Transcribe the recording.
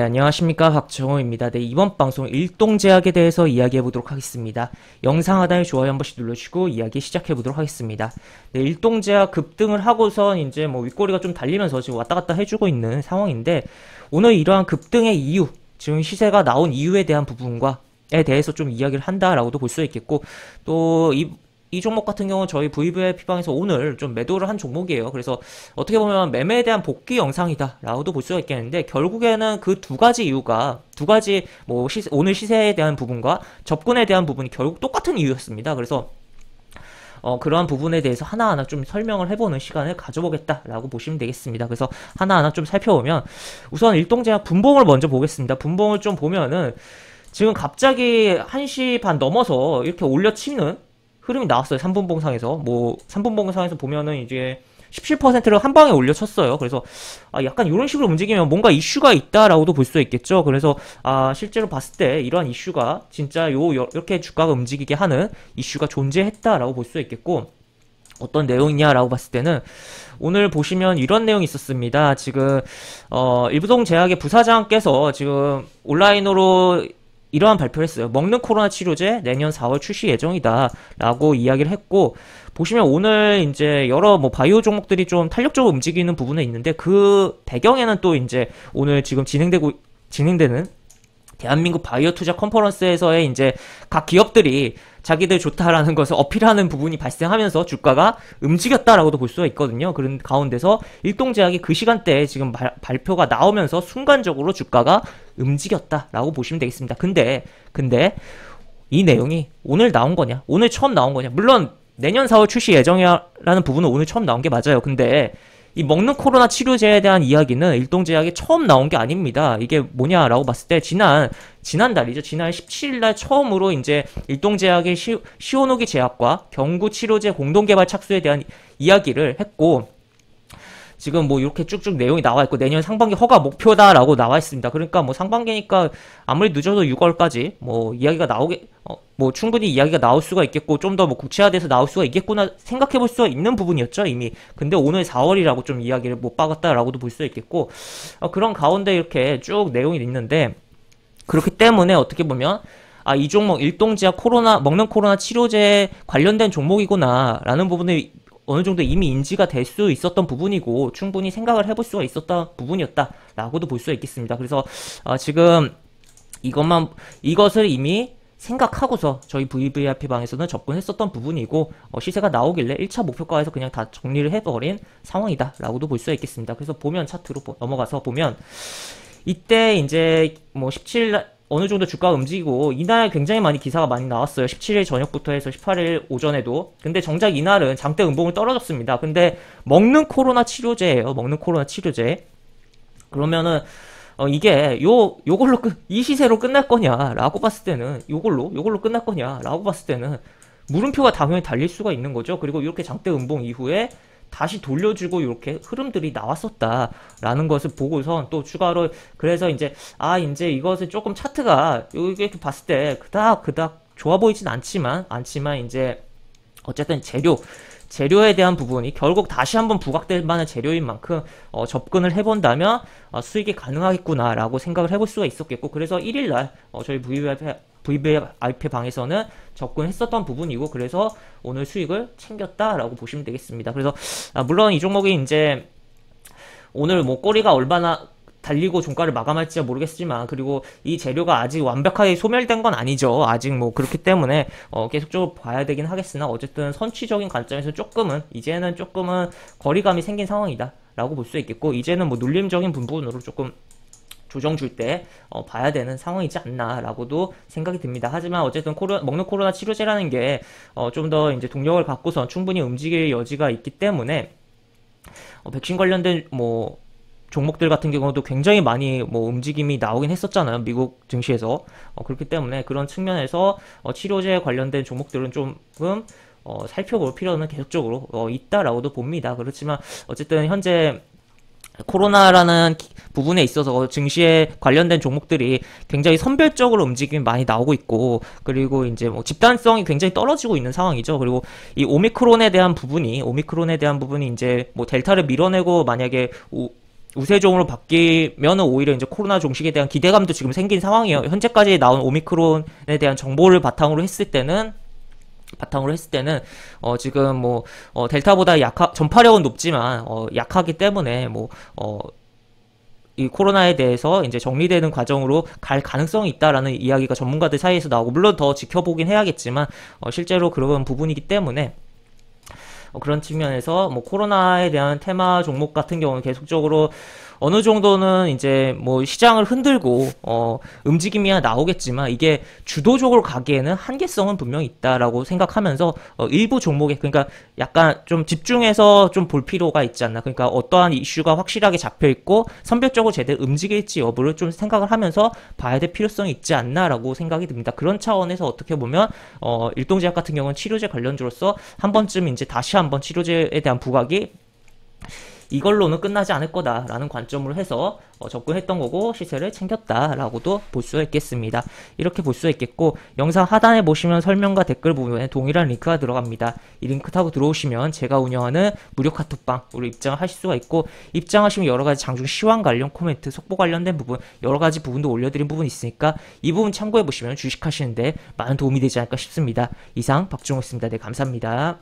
네, 안녕하십니까. 박정호입니다. 네, 이번 방송 일동제약에 대해서 이야기해보도록 하겠습니다. 영상 하단에 좋아요 한 번씩 눌러주시고 이야기 시작해보도록 하겠습니다. 네, 일동제약 급등을 하고선 이제 뭐 윗꼬리가 좀 달리면서 지금 왔다 갔다 해주고 있는 상황인데, 오늘 이러한 급등의 이유, 지금 시세가 나온 이유에 대한 부분과에 대해서 좀 이야기를 한다라고도 볼 수 있겠고, 또 이 종목 같은 경우는 저희 VVIP방에서 오늘 좀 매도를 한 종목이에요. 그래서 어떻게 보면 매매에 대한 복귀 영상이다 라고도 볼 수가 있겠는데, 결국에는 그 두 가지 이유가, 두 가지 뭐 오늘 시세에 대한 부분과 접근에 대한 부분이 결국 똑같은 이유였습니다. 그래서 그러한 부분에 대해서 하나하나 좀 설명을 해보는 시간을 가져보겠다라고 보시면 되겠습니다. 그래서 하나하나 좀 살펴보면, 우선 일동제약 분봉을 먼저 보겠습니다. 분봉을 좀 보면은 지금 갑자기 1시 반 넘어서 이렇게 올려치는 흐름이 나왔어요. 3분봉상에서. 뭐 3분봉상에서 보면은 이제 17%를 한 방에 올려쳤어요. 그래서 약간 이런 식으로 움직이면 뭔가 이슈가 있다라고도 볼 수 있겠죠. 그래서 실제로 봤을 때 이러한 이슈가 진짜 이렇게 주가가 움직이게 하는 이슈가 존재했다라고 볼 수 있겠고, 어떤 내용이냐라고 봤을 때는 오늘 보시면 이런 내용이 있었습니다. 지금 일부동제약의 부사장께서 지금 온라인으로 이러한 발표를 했어요. 먹는 코로나 치료제 내년 4월 출시 예정이다 라고 이야기를 했고, 보시면 오늘 이제 여러 뭐 바이오 종목들이 좀 탄력적으로 움직이는 부분에 있는데, 그 배경에는 또 이제 오늘 지금 진행되는 대한민국 바이오 투자 컨퍼런스에서의 이제 각 기업들이 자기들 좋다라는 것을 어필하는 부분이 발생하면서 주가가 움직였다라고도 볼 수가 있거든요. 그런 가운데서 일동제약이 그 시간대에 지금 발표가 나오면서 순간적으로 주가가 움직였다라고 보시면 되겠습니다. 근데 이 내용이 오늘 나온 거냐? 오늘 처음 나온 거냐? 물론 내년 4월 출시 예정이라는 부분은 오늘 처음 나온 게 맞아요. 근데 이 먹는 코로나 치료제에 대한 이야기는 일동제약이 처음 나온 게 아닙니다. 이게 뭐냐라고 봤을 때 지난달이죠. 지난 17일날 처음으로 이제 일동제약의 시오노기 제약과 경구 치료제 공동개발 착수에 대한 이야기를 했고, 지금 뭐 이렇게 쭉쭉 내용이 나와 있고, 내년 상반기 허가 목표다라고 나와 있습니다. 그러니까 뭐 상반기니까 아무리 늦어도 6월까지 뭐 이야기가 뭐 충분히 이야기가 나올 수가 있겠고, 좀 더 뭐 구체화돼서 나올 수가 있겠구나 생각해 볼 수가 있는 부분이었죠, 이미. 근데 오늘 4월이라고 좀 이야기를 못 박았다라고도 볼 수 있겠고, 그런 가운데 이렇게 쭉 내용이 있는데, 그렇기 때문에 어떻게 보면 이 종목 일동제약 먹는 코로나 치료제 관련된 종목이구나 라는 부분을 어느 정도 이미 인지가 될 수 있었던 부분이고, 충분히 생각을 해볼 수가 있었던 부분이었다라고도 볼 수 있겠습니다. 그래서 지금 이것을 이미 생각하고서 저희 VVIP방에서는 접근했었던 부분이고, 시세가 나오길래 1차 목표가에서 그냥 다 정리를 해버린 상황이다 라고도 볼 수가 있겠습니다. 그래서 보면 차트로 넘어가서 보면, 이때 이제 뭐 17일 어느 정도 주가가 움직이고, 이날 굉장히 많이 기사가 많이 나왔어요. 17일 저녁부터 해서 18일 오전에도. 근데 정작 이날은 장대 음봉을 떨어졌습니다. 근데 먹는 코로나 치료제예요. 먹는 코로나 치료제. 그러면은 이게 요걸로 이 시세로 끝날 거냐라고 봤을 때는, 요걸로 끝날 거냐라고 봤을 때는 물음표가 당연히 달릴 수가 있는 거죠. 그리고 이렇게 장대 음봉 이후에 다시 돌려주고 이렇게 흐름들이 나왔었다라는 것을 보고선 또 추가로, 그래서 이제 이제 이것을 조금 차트가 이렇게 봤을 때 그닥 좋아 보이진 않지만 이제 어쨌든 재료에 대한 부분이 결국 다시 한번 부각될 만한 재료인 만큼 접근을 해본다면 수익이 가능하겠구나라고 생각을 해볼 수가 있었겠고, 그래서 1일날 저희 VVIP 방에서는 접근했었던 부분이고, 그래서 오늘 수익을 챙겼다라고 보시면 되겠습니다. 그래서 물론 이 종목이 이제 오늘 뭐 꼬리가 얼마나 달리고 종가를 마감할지 모르겠지만, 그리고 이 재료가 아직 완벽하게 소멸된 건 아니죠. 아직 뭐 그렇기 때문에 계속적으로 봐야 되긴 하겠으나, 어쨌든 선취적인 관점에서 이제는 조금은 거리감이 생긴 상황이다 라고 볼 수 있겠고, 이제는 뭐 눌림적인 부분으로 조금 조정 줄 때 봐야 되는 상황이지 않나 라고도 생각이 듭니다. 하지만 어쨌든 먹는 코로나 치료제라는 게 좀 더 이제 동력을 갖고선 충분히 움직일 여지가 있기 때문에, 백신 관련된 뭐 종목들 같은 경우도 굉장히 많이 뭐 움직임이 나오긴 했었잖아요, 미국 증시에서. 그렇기 때문에 그런 측면에서 치료제 관련된 종목들은 조금 살펴볼 필요는 계속적으로 있다라고도 봅니다. 그렇지만 어쨌든 현재 코로나라는 부분에 있어서 증시에 관련된 종목들이 굉장히 선별적으로 움직임이 많이 나오고 있고, 그리고 이제 뭐 집단성이 굉장히 떨어지고 있는 상황이죠. 그리고 이 오미크론에 대한 부분이 이제 뭐 델타를 밀어내고 만약에 우세종으로 바뀌면은 오히려 이제 코로나 종식에 대한 기대감도 지금 생긴 상황이에요. 현재까지 나온 오미크론에 대한 정보를 바탕으로 했을 때는 지금 뭐 델타보다 전파력은 높지만 약하기 때문에 이 코로나에 대해서 이제 정리되는 과정으로 갈 가능성이 있다라는 이야기가 전문가들 사이에서 나오고, 물론 더 지켜보긴 해야겠지만 실제로 그런 부분이기 때문에 그런 측면에서 뭐 코로나에 대한 테마 종목 같은 경우는 계속적으로 어느 정도는 이제 뭐 시장을 흔들고 움직임이 나오겠지만, 이게 주도적으로 가기에는 한계성은 분명히 있다라고 생각하면서 일부 종목에, 그러니까 약간 좀 집중해서 좀 볼 필요가 있지 않나. 그러니까 어떠한 이슈가 확실하게 잡혀 있고 선별적으로 제대로 움직일지 여부를 좀 생각을 하면서 봐야 될 필요성이 있지 않나라고 생각이 듭니다. 그런 차원에서 어떻게 보면 일동제약 같은 경우는 치료제 관련주로서 한 번쯤 이제 다시 한번 치료제에 대한 부각이 이걸로는 끝나지 않을 거다라는 관점으로 해서 접근했던 거고, 시세를 챙겼다라고도 볼 수가 있겠습니다. 이렇게 볼 수가 있겠고, 영상 하단에 보시면 설명과 댓글 부분에 동일한 링크가 들어갑니다. 이 링크 타고 들어오시면 제가 운영하는 무료 카톡방으로 입장을 하실 수가 있고, 입장하시면 여러가지 장중 시황 관련 코멘트, 속보 관련된 부분, 여러가지 부분도 올려드린 부분이 있으니까 이 부분 참고해보시면 주식하시는데 많은 도움이 되지 않을까 싶습니다. 이상 박종호였습니다. 네, 감사합니다.